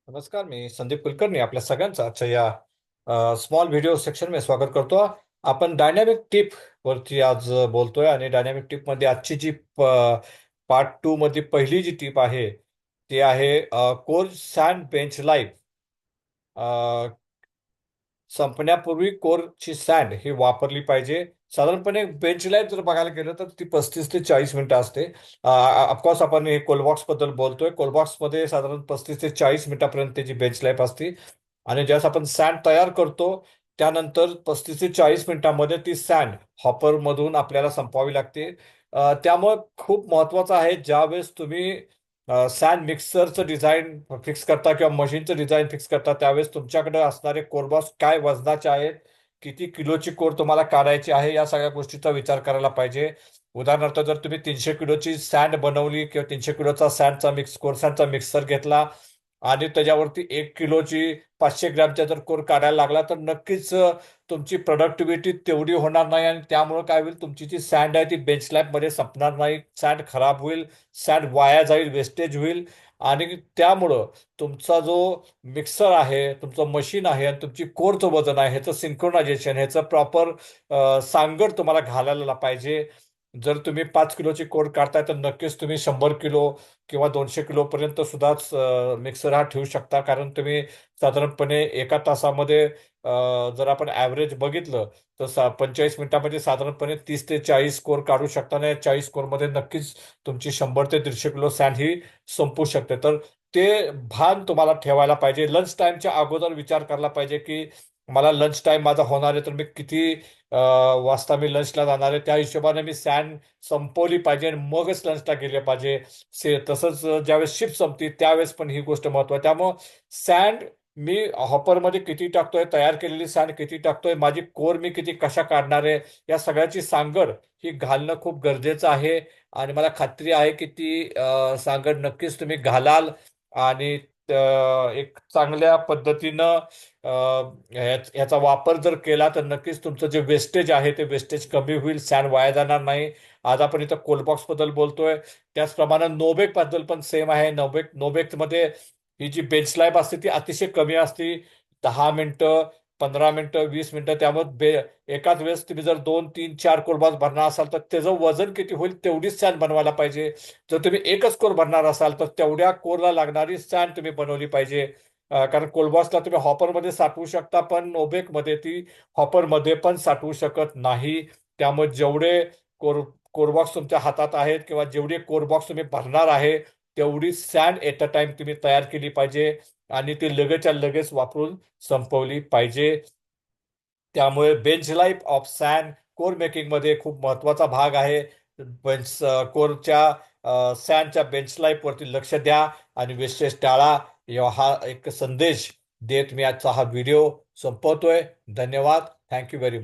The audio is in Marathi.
नमस्कार, मी संदीप कुलकर्णी आपल्या सगळ्यांचं आजच्या या स्मॉल व्हिडिओ सेक्शन मध्ये स्वागत करतो. आपण डायनॅमिक टिप वरती आज बोलतोय आणि डायनॅमिक टिप मध्ये आजची जी पार्ट टू मध्ये पहिली जी टिप आहे ती आहे कोर सँड बेंच लाईफ. संपण्यापूर्वी कोरची सँड ही वापरली पाहिजे. साधारणपणे बेंच लाईफ जर बघायला गेलं तर ती 35 ते 40 मिनिटं असते. ऑफकोर्स आपण हे कोलबॉक्स बद्दल बोलतोय. कोलबॉक्स मध्ये साधारण 35 ते 40 मिनिटापर्यंत त्याची बेंच लाईफ असते. आणि ज्यावेळेस आपण सँड तयार करतो त्यानंतर 35 ते 40 मिनिटांमध्ये ती सँड हॉपर मधून आपल्याला संपवावी लागते. त्यामुळे खूप महत्वाचं आहे ज्यावेळेस तुम्ही सँड मिक्सरचं डिझाईन फिक्स करता किंवा मशीनचं डिझाईन फिक्स करता त्यावेळेस तुमच्याकडे असणारे कोरबॉक्स काय वजनाचे आहेत, किती किलोची कोर तुम्हाला काढायची आहे, या सगळ्या गोष्टीचा विचार करायला पाहिजे. उदाहरणार्थ जर तुम्ही 300 किलोची सँड बनवली किंवा 300 किलोचा सँडचा कोर सँडचा मिक्सर घेतला आणि त्याच्यावरती 1 किलोची 500 ग्रॅमच्या जर कोर काढायला लागला तर नक्कीच तुमची प्रोडक्टिव्हिटी तेवढी होणार नाही आणि त्यामुळे काय होईल, तुमची जी सँड आहे ती बेंच मध्ये संपणार नाही. सँड खराब होईल, सँड वाया जाईल, वेस्टेज होईल. आणि त्यामुळं तुमचा जो मिक्सर आहे, तुमचं मशीन आहे आणि तुमची कोरचं वजन आहे ह्याचं सिंक्रोनायझेशन, ह्याचं प्रॉपर सांगड तुम्हाला घालायला पाहिजे. जर तुम्ही 5 किलोची कोर काढताय तर नक्कीच तुम्ही 100 किलो किंवा 200 किलोपर्यंत सुद्धाच मिक्सर हा ठेवू शकता. कारण तुम्ही साधारणपणे एका तासामध्ये जर आपण ॲव्हरेज बघितलं तर 45 मिनिटामध्ये साधारणपणे 30 ते 40 कोर काढू शकता. आणि 40 कोरमध्ये नक्कीच तुमची 100 ते 150 किलो सँड ही संपू शकते. तर ते भान तुम्हाला ठेवायला पाहिजे. लंच टाईमच्या अगोदर विचार करायला पाहिजे की मला लंच टाईम माझा होणार आहे तर मी किती वाजता मी लंचला जाणार आहे, त्या हिशोबाने मी सँड संपवली पाहिजे आणि मगच लंचला गेले पाहिजे. तसंच ज्यावेळेस शिफ्ट संपते त्यावेळेस पण ही गोष्ट महत्त्वाची. त्यामुळं सँड मी हॉपरमध्ये किती टाकतोय, तयार केलेली सँड किती टाकतोय, माझी कोर मी किती कशा काढणार आहे, या सगळ्याची सांगड ही घालणं खूप गरजेचं आहे. आणि मला खात्री आहे की ती सांगड नक्कीच तुम्ही घालाल. आणि एक चांगल्या पद्धतीनं ह्याचा वापर जर केला तर नक्कीच तुमचं जे वेस्टेज आहे ते वेस्टेज कमी होईल, सँड वाया जाणार नाही. आज आपण इथं कोलबॉक्स बद्दल बोलतोय, त्याचप्रमाणे नोबेक बद्दल पण सेम आहे. नोबेकमध्ये ही जी बेंच लाईफ असते ती अतिशय कमी असते. 10 मिनिटं, 15 मिनिटं, 20 मिनिटं. त्यामुळे एकाच वेळेस तुम्ही जर 2 3 4 कोलबॉक्स भरणार असाल तर त्याचं वजन किती होईल तेवढीच सँड बनवायला पाहिजे. जर तुम्ही एकच कोर भरणार असाल तर तेवढ्या कोरला लागणारी सँड तुम्ही बनवली पाहिजे. कारण कोलबॉक्सला तुम्ही हॉपरमध्ये साठवू शकता पण नोबेकमध्ये ती हॉपरमध्ये पण साठवू शकत नाही. त्यामुळे जेवढे कोर कोरबॉक्स तुमच्या हातात आहेत किंवा जेवढे कोरबॉक्स तुम्ही भरणार आहे तेवढी सँड एट अ टाइम तुम्ही तयार केली पाहिजे आणि ती लगेचच्या लगेच वापरून संपवली पाहिजे. त्यामुळे bench life of sand core मेकिंगमध्ये खूप महत्त्वाचा भाग आहे. बेंच कोरच्या सँडच्या बेंच लाईफवरती लक्ष द्या आणि वेस्टेज टाळा. हा एक संदेश देत मी आजचा हा व्हिडिओ संपवतोय. धन्यवाद. Thank you very much.